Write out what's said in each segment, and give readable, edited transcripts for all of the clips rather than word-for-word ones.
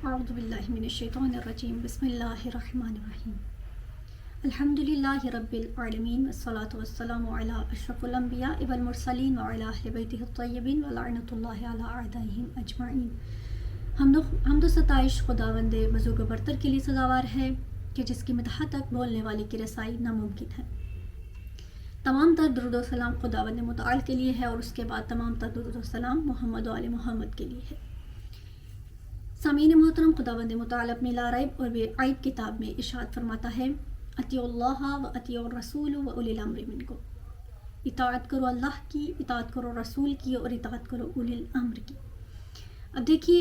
اعوذ باللہ من الشیطان الرجیم بسم اللہ الرحمن الرحیم الحمدللہ رب العالمین والصلاة والسلام علی اشرف الانبیاء والمرسلین وعلی اہل بیتہ الطیبین ولعنۃ اللہ علی اعدائہم اجمعین۔ حمد و ستائش خداوند بزرگ و برتر کے لیے سزاوار ہے کہ جس کی مدح تک بولنے والے کی رسائی ناممکن ہے۔ تمام تر درود و سلام خداوند متعال کے لیے ہے اور اس کے بعد تمام تر درود و سلام محمد و آل محمد کے لیے ہے۔ سامعین محترم، خداوند متعال اپنی لا ریب اور بے عیب کتاب میں ارشاد فرماتا ہے، اطیعوا اللہ و اطیعوا الرسول و اولی الامر منکم، اطاعت کرو اللہ کی، اطاعت کرو رسول کی اور اطاعت کرو اولی الامر کی۔ اب دیکھیے،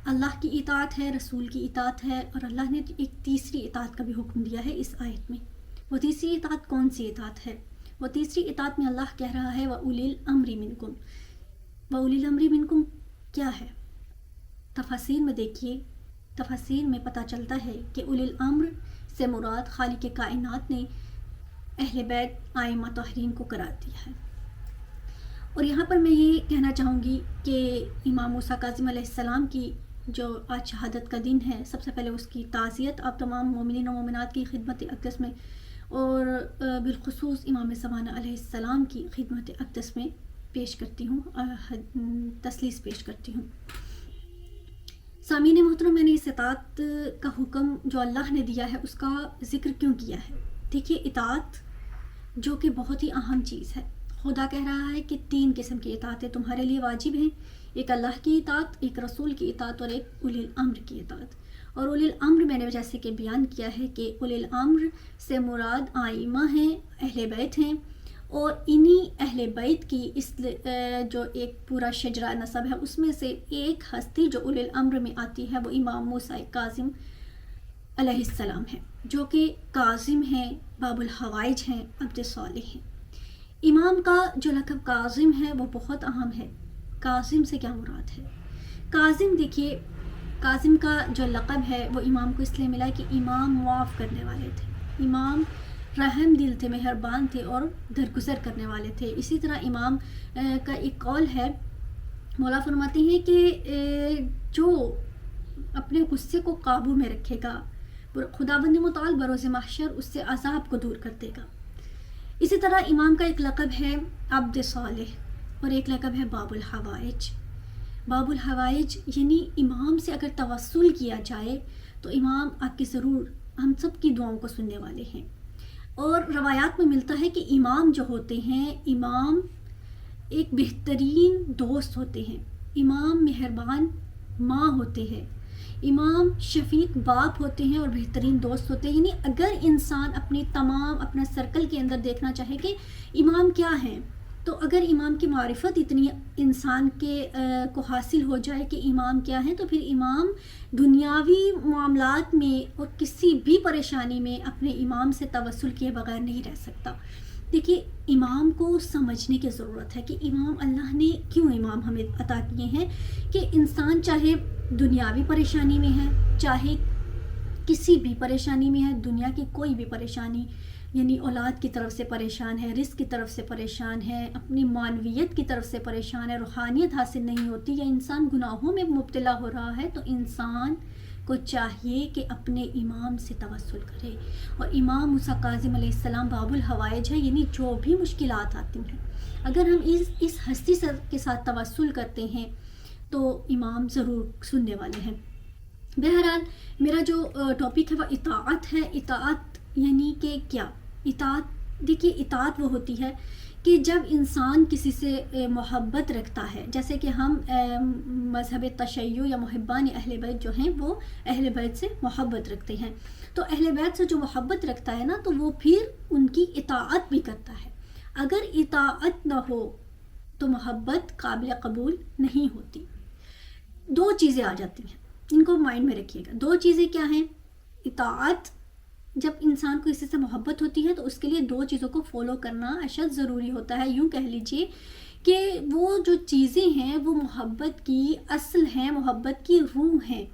اللہ کی اطاعت ہے، رسول کی اطاعت ہے، اور اللہ نے ایک تیسری اطاعت کا بھی حکم دیا ہے اس آیت میں۔ وہ تیسری اطاعت کون سی اطاعت ہے؟ وہ تیسری اطاعت میں اللہ کہہ رہا ہے وَأُولِي الْأَمْرِ مِنْكُمْ۔ وَأُولِي الْأَمْرِ مِنْكُمْ کیا ہے؟ تفاسیر میں دیکھیے، تفاسیر میں پتہ چلتا ہے کہ اولی الامر سے مراد خالق کائنات نے اہل بیت ائمہ طاہرین کو قرار دیا ہے۔ اور یہاں پر میں یہ کہنا چاہوں گی کہ امام موسیٰ کاظم علیہ السلام کی جو آج شہادت کا دن ہے، سب سے پہلے اس کی تعزیت آپ تمام مومنین و مومنات کی خدمت اقدس میں اور بالخصوص امام زمانہ علیہ السلام کی خدمت اقدس میں پیش کرتی ہوں، تسلیس پیش کرتی ہوں۔ سامعین محترم، میں نے اس اطاعت کا حکم جو اللہ نے دیا ہے اس کا ذکر کیوں کیا ہے؟ دیکھیے، اطاعت جو کہ بہت ہی اہم چیز ہے، خدا کہہ رہا ہے کہ 3 قسم کی اطاعتیں تمہارے لیے واجب ہیں، ایک اللہ کی اطاعت، ایک رسول کی اطاعت اور ایک اولی الامر کی اطاعت۔ اور اولی الامر میں نے جیسے کہ بیان کیا ہے کہ اولی الامر سے مراد ائمہ ہیں، اہل بیت ہیں، اور انہی اہل بیت کی اس جو ایک پورا شجرہ نسب ہے اس میں سے ایک ہستی جو اولی الامر میں آتی ہے وہ امام موسیٰ کاظم علیہ السلام ہے، جو کہ کاظم ہیں، باب الحوائج ہیں، عبد صالح ہیں۔ امام کا جو لقب کاظم ہے وہ بہت اہم ہے۔ کاظم سے کیا مراد ہے؟ کاظم، دیکھیے، کاظم کا جو لقب ہے وہ امام کو اس لیے ملا کہ امام معاف کرنے والے تھے، امام رحم دل تھے، مہربان تھے اور درگزر کرنے والے تھے۔ اسی طرح امام کا ایک قول ہے، مولا فرماتے ہیں کہ جو اپنے غصے کو قابو میں رکھے گا خداوند متعال بروز محشر اس سے عذاب کو دور کر دے گا۔ اسی طرح امام کا ایک لقب ہے عبد صالح اور ایک لقب ہے باب الحوائج۔ باب الحوائج یعنی امام سے اگر توسل کیا جائے تو امام آپ کی ضرور ہم سب کی دعاؤں کو سننے والے ہیں۔ اور روایات میں ملتا ہے کہ امام جو ہوتے ہیں، امام ایک بہترین دوست ہوتے ہیں، امام مہربان ماں ہوتے ہیں، امام شفیق باپ ہوتے ہیں اور بہترین دوست ہوتے ہیں۔ یعنی اگر انسان اپنا سرکل کے اندر دیکھنا چاہے کہ امام کیا ہیں، تو اگر امام کی معرفت اتنی انسان کو حاصل ہو جائے کہ امام کیا ہیں، تو پھر امام دنیاوی معاملات میں اور کسی بھی پریشانی میں اپنے امام سے توسل کیے بغیر نہیں رہ سکتا۔ دیکھیے، امام کو سمجھنے کی ضرورت ہے کہ امام اللہ نے کیوں امام ہمیں عطا کیے ہیں، کہ انسان چاہے دنیاوی پریشانی میں ہے، چاہے کسی بھی پریشانی میں ہے، دنیا کی کوئی بھی پریشانی، یعنی اولاد کی طرف سے پریشان ہے، رزق کی طرف سے پریشان ہے، اپنی معنویت کی طرف سے پریشان ہے، روحانیت حاصل نہیں ہوتی، یا انسان گناہوں میں مبتلا ہو رہا ہے، تو انسان کو چاہیے کہ اپنے امام سے توسل کرے۔ اور امام موسیٰ کاظم علیہ السلام باب الحوائج ہے، یعنی جو بھی مشکلات آتی ہیں اگر ہم اس ہستی کے ساتھ توسل کرتے ہیں تو امام ضرور سننے والے ہیں۔ بہرحال میرا جو ٹاپک ہے وہ اطاعت ہے۔ اطاعت یعنی کہ کیا؟ اطاعت، دیکھیے، اطاعت وہ ہوتی ہے کہ جب انسان کسی سے محبت رکھتا ہے، جیسے کہ ہم مذہب تشیع یا محبان اہل بیت جو ہیں وہ اہل بیت سے محبت رکھتے ہیں، تو اہل بیت سے جو محبت رکھتا ہے نا، تو وہ پھر ان کی اطاعت بھی کرتا ہے۔ اگر اطاعت نہ ہو تو محبت قابل قبول نہیں ہوتی۔ 2 چیزیں آ جاتی ہیں، ان کو مائنڈ میں رکھیے گا۔ 2 چیزیں کیا ہیں؟ اطاعت، جب انسان کو کسی سے محبت ہوتی ہے تو اس کے لیے 2 چیزوں کو فالو کرنا اشد ضروری ہوتا ہے۔ یوں کہہ لیجئے کہ وہ جو چیزیں ہیں وہ محبت کی اصل ہیں، محبت کی روح ہیں۔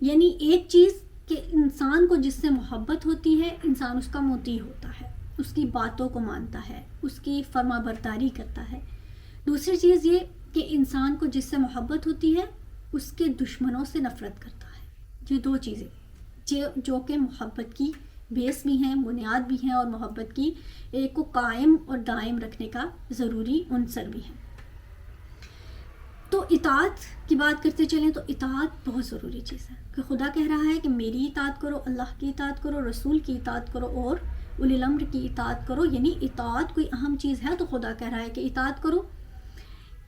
یعنی ایک چیز کہ انسان کو جس سے محبت ہوتی ہے، انسان اس کا مطیع ہوتا ہے، اس کی باتوں کو مانتا ہے، اس کی فرما برداری کرتا ہے۔ دوسری چیز یہ کہ انسان کو جس سے محبت ہوتی ہے اس کے دشمنوں سے نفرت کرتا ہے۔ یہ دو چیزیں جو کہ محبت کی بیس بھی ہیں، بنیاد بھی ہیں، اور محبت کی ایک کو قائم اور دائم رکھنے کا ضروری عنصر بھی ہے۔ تو اطاعت کی بات کرتے چلیں تو اطاعت بہت ضروری چیز ہے، کہ خدا کہہ رہا ہے کہ میری اطاعت کرو، اللہ کی اطاعت کرو، رسول کی اطاعت کرو اور اولی الامر کی اطاعت کرو۔ یعنی اطاعت کوئی اہم چیز ہے تو خدا کہہ رہا ہے کہ اطاعت کرو۔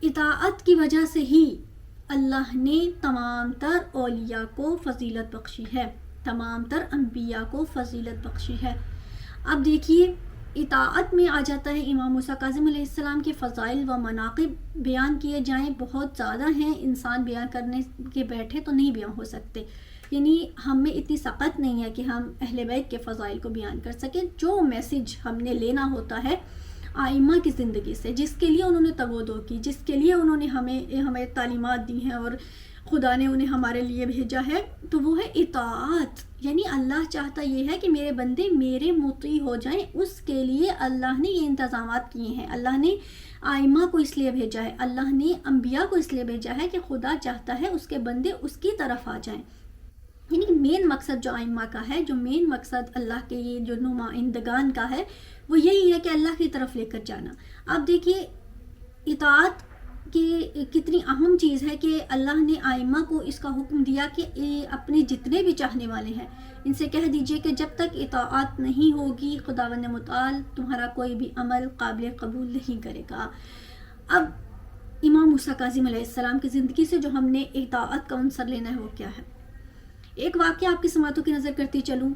اطاعت کی وجہ سے ہی اللہ نے تمام تر اولیاء کو فضیلت بخشی ہے، تمام تر انبیاء کو فضیلت بخشی ہے۔ اب دیکھیے اطاعت میں آ جاتا ہے امام موسیٰ کاظم علیہ السلام کے فضائل و مناقب بیان کیے جائیں، بہت زیادہ ہیں، انسان بیان کرنے کے بیٹھے تو نہیں بیان ہو سکتے، یعنی ہم میں اتنی سقط نہیں ہے کہ ہم اہل بیت کے فضائل کو بیان کر سکیں۔ جو میسج ہم نے لینا ہوتا ہے آئمہ کی زندگی سے، جس کے لیے انہوں نے تگودو کی، جس کے لیے انہوں نے ہمیں تعلیمات دی ہیں اور خدا نے انہیں ہمارے لیے بھیجا ہے، تو وہ ہے اطاعت۔ یعنی اللہ چاہتا یہ ہے کہ میرے بندے میرے مطیع ہو جائیں، اس کے لیے اللہ نے یہ انتظامات کیے ہیں۔ اللہ نے آئمہ کو اس لیے بھیجا ہے، اللہ نے انبیاء کو اس لیے بھیجا ہے کہ خدا چاہتا ہے اس کے بندے اس کی طرف آ جائیں۔ یعنی مین مقصد جو آئمہ کا ہے، جو مین مقصد اللہ کے یہ جو نمائندگان کا ہے، وہ یہی ہے کہ اللہ کی طرف لے کر جانا۔ اب دیکھیے اطاعت کی کتنی اہم چیز ہے کہ اللہ نے آئمہ کو اس کا حکم دیا کہ اپنے جتنے بھی چاہنے والے ہیں ان سے کہہ دیجئے کہ جب تک اطاعت نہیں ہوگی خداوند متعال تمہارا کوئی بھی عمل قابل قبول نہیں کرے گا۔ اب امام موسیٰ کاظم علیہ السلام کی زندگی سے جو ہم نے اطاعت کا عنصر لینا ہے وہ کیا ہے؟ ایک واقعہ آپ کی سماعتوں کی نظر کرتی چلوں۔